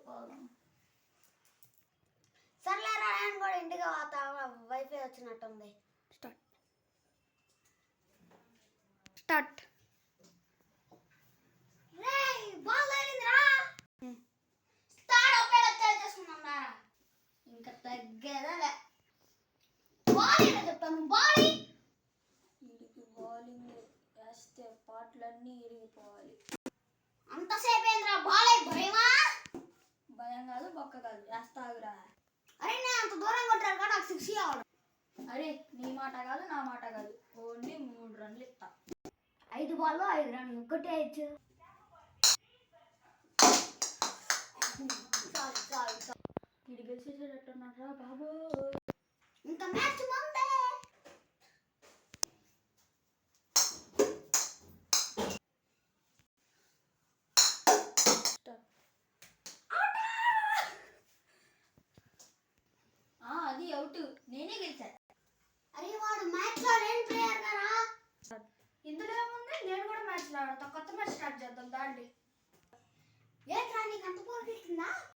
పోదాం. సర్లేరా నేను కూడా ఇంటికి పోతా. వైఫై వచ్చినట్టుంది. స్టార్ట్. రేయ్ బాల్ తగిలిందిరా. స్టార్ట్ అప్పుడే చేసుకున్నాం. ఇంకా తగ్గేదేలే. బాల్ చెప్తాను. బాల్ వీడికి బౌలింగ్ వేస్తే పాటలన్నీ ఇరిగిపోవాలి. అంతసేపు ఏంద్రా బాల్ భయమా? భయం కాదు బొక్క కాదు వేస్తావురా. అరే నేను అంత దూరం కొట్టారు కదా నాకు 6 కావాలి. అరే నీ మాట కాదు నా మాట కాదు. ఓన్లీ 3 రన్లు ఇస్తా. 5 బాల్లో 5 రన్లు ఒకటే ఇచ్చు. ఇది గెలిచేసేటట్టున్నారా బాబు. ఇంకా మ్యాచ్ ముందే. అది అవుట్. నేనే గెలిచా. అరే వాడు మ్యాచ్ లో లేని ప్లేయర్ కదా. ఇందులో ఏముంది? నేను కూడా మ్యాచ్ లో ఆడతా. కొత్త మ్యాచ్ స్టార్ట్ చేద్దాం దాండి. ఏంట్రా నీకు అంత పోటీ ఇస్తుందా?